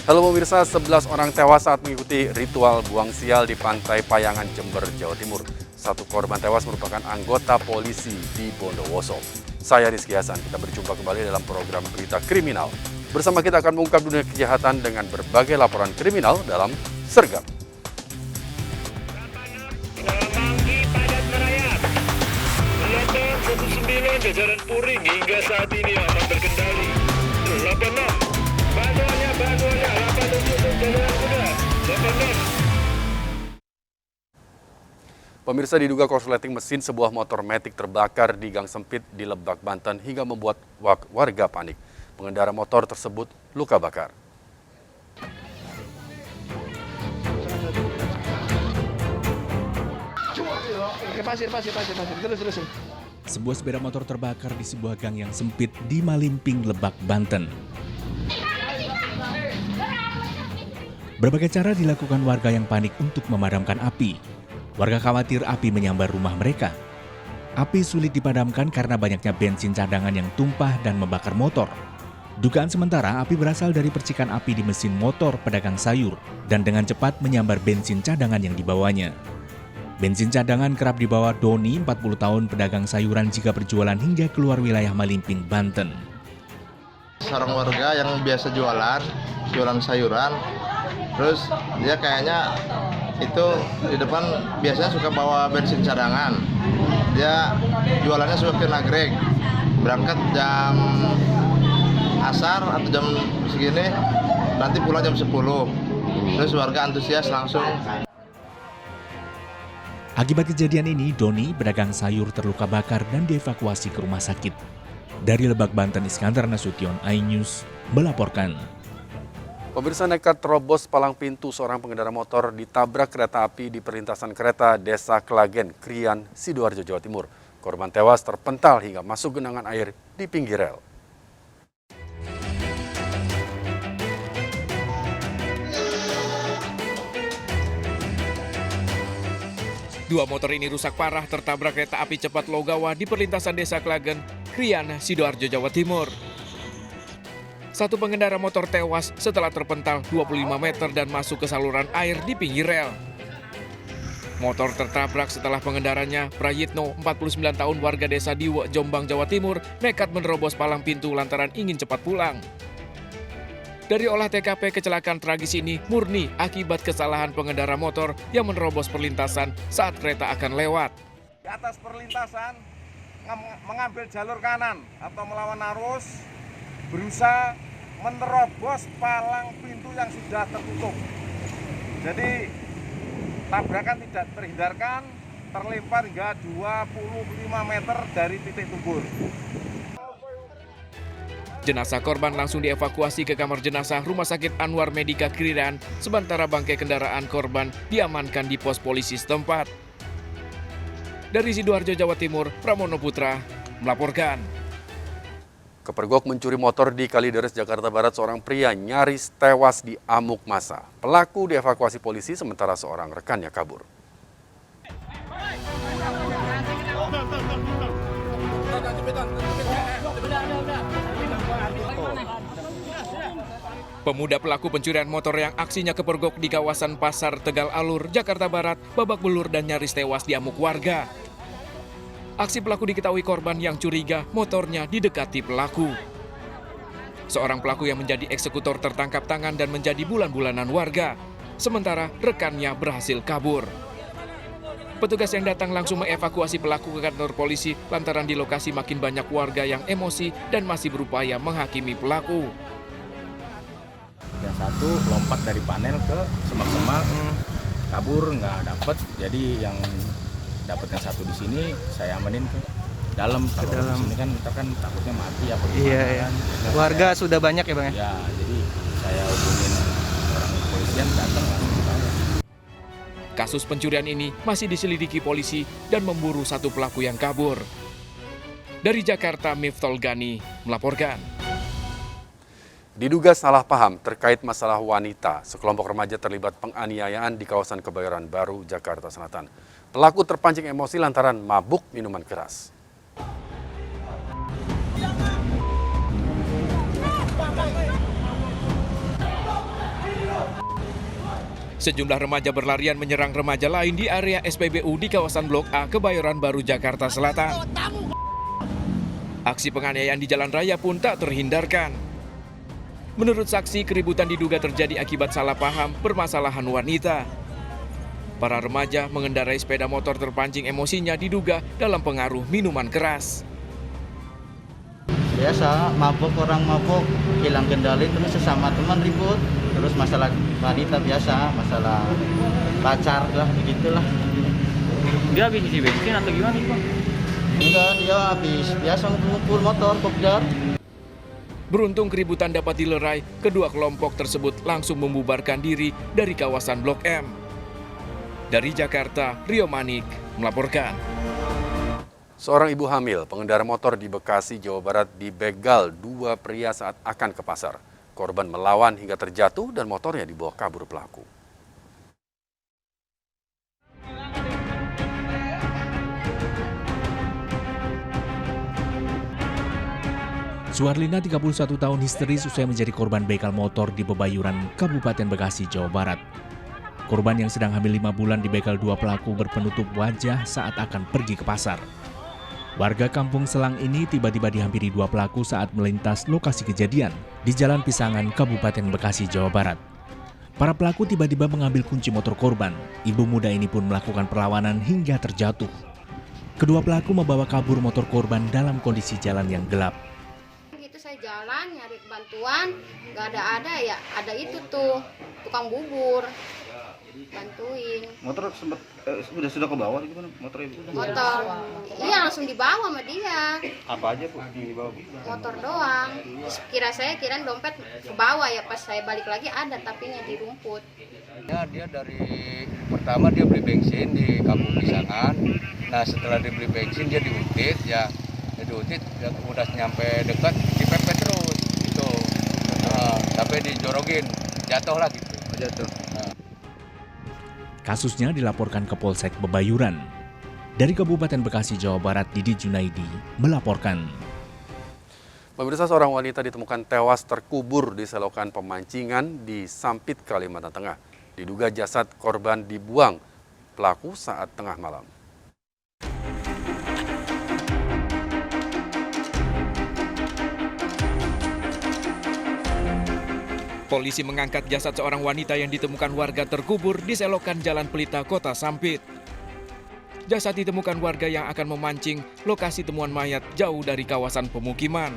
Halo pemirsa, 11 orang tewas saat mengikuti ritual buang sial di Pantai Payangan, Jember, Jawa Timur. Satu korban tewas merupakan anggota polisi di Bondowoso. Saya Rizky Hasan, kita berjumpa kembali dalam program Berita Kriminal. Bersama kita akan mengungkap dunia kejahatan dengan berbagai laporan kriminal dalam Sergap. Sembilan jajaran Puring hingga saat ini aman terkendali. 86 bantuannya 87 jajaran kuda 86. Pemirsa, diduga korsleting mesin sebuah motor metik terbakar di gang sempit di Lebak, Banten hingga membuat warga panik. Pengendara motor tersebut luka bakar. Pasir. Terus. Sebuah sepeda motor terbakar di sebuah gang yang sempit di Malimping, Lebak, Banten. Berbagai cara dilakukan warga yang panik untuk memadamkan api. Warga khawatir api menyambar rumah mereka. Api sulit dipadamkan karena banyaknya bensin cadangan yang tumpah dan membakar motor. Dugaan sementara api berasal dari percikan api di mesin motor pedagang sayur dan dengan cepat menyambar bensin cadangan yang dibawanya. Bensin cadangan kerap dibawa Doni, 40 tahun, pedagang sayuran jika berjualan hingga keluar wilayah Malimping, Banten. Seorang warga yang biasa jualan sayuran, terus dia kayaknya itu di depan biasanya suka bawa bensin cadangan. Dia jualannya suka ke Nagreg, berangkat jam asar atau jam segini, nanti pulang jam 10. Terus warga antusias langsung. Akibat kejadian ini, Doni, pedagang sayur, terluka bakar dan dievakuasi ke rumah sakit. Dari Lebak, Banten, Iskandar Nasution, iNews melaporkan. Pemirsa, nekat terobos palang pintu seorang pengendara motor ditabrak kereta api di perlintasan kereta Desa Klagen, Krian, Sidoarjo, Jawa Timur. Korban tewas terpental hingga masuk genangan air di pinggir rel. Dua motor ini rusak parah tertabrak kereta api cepat Logawa di perlintasan Desa Klagen, Krian, Sidoarjo, Jawa Timur. Satu pengendara motor tewas setelah terpental 25 meter dan masuk ke saluran air di pinggir rel. Motor tertabrak setelah pengendaranya, Prayitno, 49 tahun, warga desa Diwe, Jombang, Jawa Timur, nekat menerobos palang pintu lantaran ingin cepat pulang. Dari olah TKP, kecelakaan tragis ini murni akibat kesalahan pengendara motor yang menerobos perlintasan saat kereta akan lewat. Di atas perlintasan mengambil jalur kanan atau melawan arus, berusaha menerobos palang pintu yang sudah tertutup. Jadi tabrakan tidak terhindarkan, terlempar hingga 25 meter dari titik tubur. Jenazah korban langsung dievakuasi ke kamar jenazah Rumah Sakit Anwar Medika Krian, sementara bangkai kendaraan korban diamankan di pos polisi setempat. Dari Sidoarjo, Jawa Timur, Pramono Putra melaporkan. Kepergok mencuri motor di Kalideres, Jakarta Barat, seorang pria nyaris tewas di amuk massa. Pelaku dievakuasi polisi sementara seorang rekannya kabur. Pemuda pelaku pencurian motor yang aksinya kepergok di kawasan Pasar Tegal Alur, Jakarta Barat, babak belur dan nyaris tewas di amuk warga. Aksi pelaku diketahui korban yang curiga motornya didekati pelaku. Seorang pelaku yang menjadi eksekutor tertangkap tangan dan menjadi bulan-bulanan warga, sementara rekannya berhasil kabur. Petugas yang datang langsung mengevakuasi pelaku ke kantor polisi lantaran di lokasi makin banyak warga yang emosi dan masih berupaya menghakimi pelaku. Yang satu lompat dari panel ke semak-semak, kabur nggak dapet. Jadi yang dapet yang satu di sini saya amanin ke dalam. Kalau di sini kan ntar kan takutnya mati apa gimana. Iya. Kan. Warga sudah banyak ya bang? Ya, jadi saya hubungin orang kepolisian datang langsung ditanya. Kasus pencurian ini masih diselidiki polisi dan memburu satu pelaku yang kabur. Dari Jakarta, Miftol Gani melaporkan. Diduga salah paham terkait masalah wanita, sekelompok remaja terlibat penganiayaan di kawasan Kebayoran Baru, Jakarta Selatan. Pelaku terpancing emosi lantaran mabuk minuman keras. Sejumlah remaja berlarian menyerang remaja lain di area SPBU di kawasan Blok A, Kebayoran Baru, Jakarta Selatan. Aksi penganiayaan di jalan raya pun tak terhindarkan. Menurut saksi, keributan diduga terjadi akibat salah paham permasalahan wanita. Para remaja mengendarai sepeda motor terpancing emosinya diduga dalam pengaruh minuman keras. Biasa, orang mabuk, hilang kendali, terus sesama teman ribut. Terus masalah wanita biasa, masalah pacar lah, begitulah. Dia habis isi bensin atau gimana Pak? Enggak, dia habis biasa ngumpul motor, kopdar. Beruntung keributan dapat dilerai, kedua kelompok tersebut langsung membubarkan diri dari kawasan Blok M. Dari Jakarta, Rio Manik melaporkan. Seorang ibu hamil, pengendara motor di Bekasi, Jawa Barat dibegal dua pria saat akan ke pasar. Korban melawan hingga terjatuh dan motornya dibawa kabur pelaku. Suarlina, 31 tahun, histeris usai menjadi korban begal motor di Bebayuran, Kabupaten Bekasi, Jawa Barat. Korban yang sedang hamil 5 bulan dibegal dua pelaku berpenutup wajah saat akan pergi ke pasar. Warga kampung Selang ini tiba-tiba dihampiri dua pelaku saat melintas lokasi kejadian di Jalan Pisangan, Kabupaten Bekasi, Jawa Barat. Para pelaku tiba-tiba mengambil kunci motor korban. Ibu muda ini pun melakukan perlawanan hingga terjatuh. Kedua pelaku membawa kabur motor korban dalam kondisi jalan yang gelap. Gitu saya jalan nyari bantuan, nggak ada ya, ada itu tuh tukang bubur bantuin. Motor sudah ke bawah gimana motor ibu? Motor, iya langsung dibawa sama dia. Apa aja Bu yang dibawa? Motor doang. Kirain dompet ke bawah ya, pas saya balik lagi ada tapinya di rumput. Ya, dia dari pertama dia beli bensin di Kampung Pisangan. Nah setelah dibeli bensin dia diutit ya, dia udah nyampe dekat dipepet terus gitu. Sampai dijorogin, jatuh lah gitu. Jatuh. Kasusnya dilaporkan ke Polsek Bebayuran. Dari Kabupaten Bekasi, Jawa Barat, Didi Junaidi melaporkan. Pemirsa, seorang wanita ditemukan tewas terkubur di selokan pemancingan di Sampit, Kalimantan Tengah. Diduga jasad korban dibuang pelaku saat tengah malam. Polisi mengangkat jasad seorang wanita yang ditemukan warga terkubur di selokan Jalan Pelita, Kota Sampit. Jasad ditemukan warga yang akan memancing, lokasi temuan mayat jauh dari kawasan pemukiman.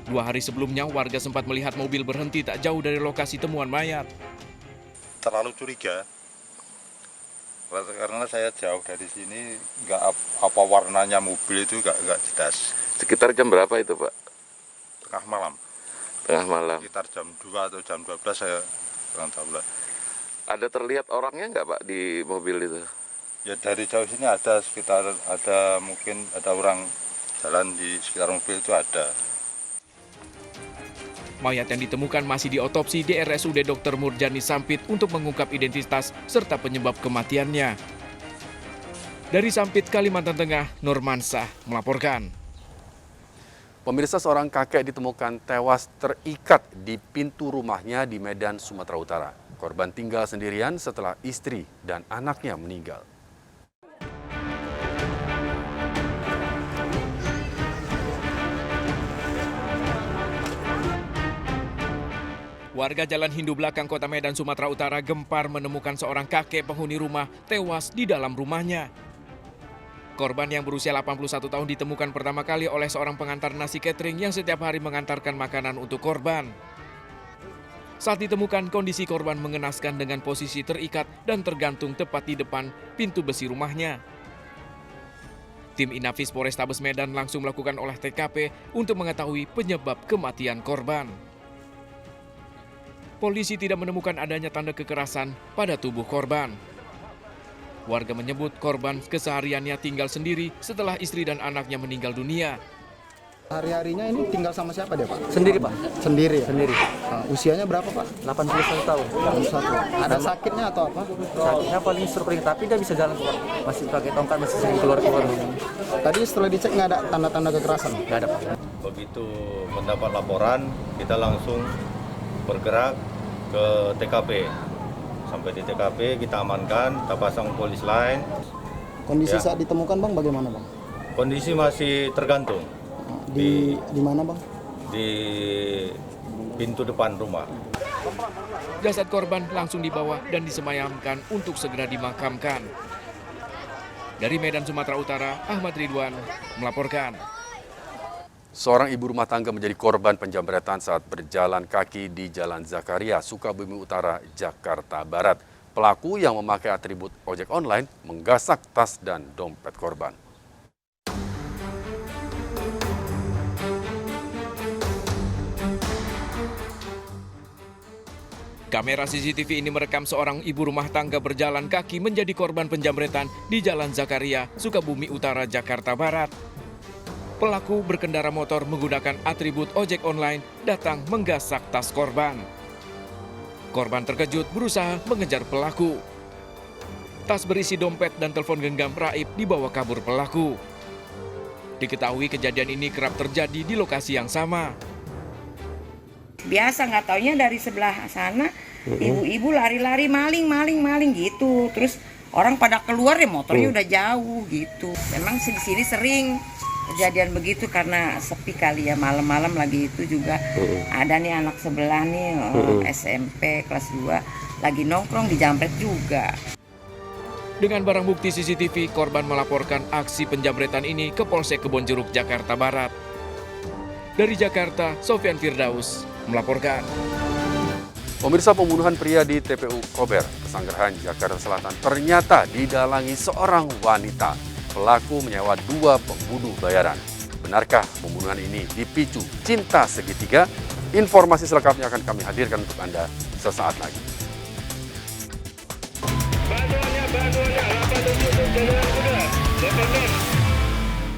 2 hari sebelumnya, warga sempat melihat mobil berhenti tak jauh dari lokasi temuan mayat. Terlalu curiga, karena saya jauh dari sini, nggak apa warnanya mobil itu nggak jelas. Sekitar jam berapa itu Pak? Tengah malam. Tengah malam. Sekitar jam 2 atau jam 12 saya kurang tahu lah. Ada terlihat orangnya nggak Pak di mobil itu? Ya dari jauh sini ada mungkin ada orang jalan di sekitar mobil itu ada. Mayat yang ditemukan masih diotopsi di RSUD Dr. Murjani Sampit untuk mengungkap identitas serta penyebab kematiannya. Dari Sampit, Kalimantan Tengah, Nurmansah melaporkan. Pemirsa, seorang kakek ditemukan tewas terikat di pintu rumahnya di Medan, Sumatera Utara. Korban tinggal sendirian setelah istri dan anaknya meninggal. Warga Jalan Hindu Belakang, Kota Medan, Sumatera Utara gempar menemukan seorang kakek penghuni rumah tewas di dalam rumahnya. Korban yang berusia 81 tahun ditemukan pertama kali oleh seorang pengantar nasi catering yang setiap hari mengantarkan makanan untuk korban. Saat ditemukan, kondisi korban mengenaskan dengan posisi terikat dan tergantung tepat di depan pintu besi rumahnya. Tim Inafis Polrestabes Medan langsung melakukan olah TKP untuk mengetahui penyebab kematian korban. Polisi tidak menemukan adanya tanda kekerasan pada tubuh korban. Warga menyebut korban kesehariannya tinggal sendiri setelah istri dan anaknya meninggal dunia. Hari-harinya ini tinggal sama siapa dia, Pak? Sendiri, Pak. Sendiri ya? Sendiri. Usianya berapa, Pak? 81 tahun. 81. Ada sakitnya atau apa? Sakitnya paling struggling, tapi dia bisa jalan, Pak. Masih pakai tongkat, masih sering keluar-keluar. Tadi setelah dicek nggak ada tanda-tanda kekerasan? Nggak ada, Pak. Begitu mendapat laporan, kita langsung bergerak ke TKP. Sampai di TKP kita amankan, kita pasang polis lain. Kondisi Ya. saat ditemukan Bang bagaimana Bang? Kondisi masih tergantung Di mana Bang? di pintu depan rumah. Jasad korban langsung dibawa dan disemayamkan untuk segera dimakamkan. Dari Medan, Sumatera Utara, Ahmad Ridwan melaporkan. Seorang ibu rumah tangga menjadi korban penjamretan saat berjalan kaki di Jalan Zakaria, Sukabumi Utara, Jakarta Barat. Pelaku yang memakai atribut ojek online menggasak tas dan dompet korban. Kamera CCTV ini merekam seorang ibu rumah tangga berjalan kaki menjadi korban penjamretan di Jalan Zakaria, Sukabumi Utara, Jakarta Barat. Pelaku berkendara motor menggunakan atribut ojek online datang menggasak tas korban. Korban terkejut berusaha mengejar pelaku. Tas berisi dompet dan telepon genggam raib dibawa kabur pelaku. Diketahui kejadian ini kerap terjadi di lokasi yang sama. Biasa nggak taunya dari sebelah sana ibu-ibu lari-lari maling gitu. Terus orang pada keluar ya motornya udah jauh gitu. Memang di sini sering kejadian begitu karena sepi kali ya, malam-malam lagi itu juga ada nih anak sebelah nih SMP kelas 2 lagi nongkrong dijamret juga. Dengan barang bukti CCTV, korban melaporkan aksi penjamretan ini ke Polsek Kebonjeruk, Jakarta Barat. Dari Jakarta, Sofyan Firdaus melaporkan. Pemirsa, pembunuhan pria di TPU Kober, Pesanggerahan, Jakarta Selatan ternyata didalangi seorang wanita. Pelaku menyewa 2 pembunuh bayaran. Benarkah pembunuhan ini dipicu cinta segitiga? Informasi selengkapnya akan kami hadirkan untuk Anda sesaat lagi. Bantuannya, 87 Jalan Kuda, 86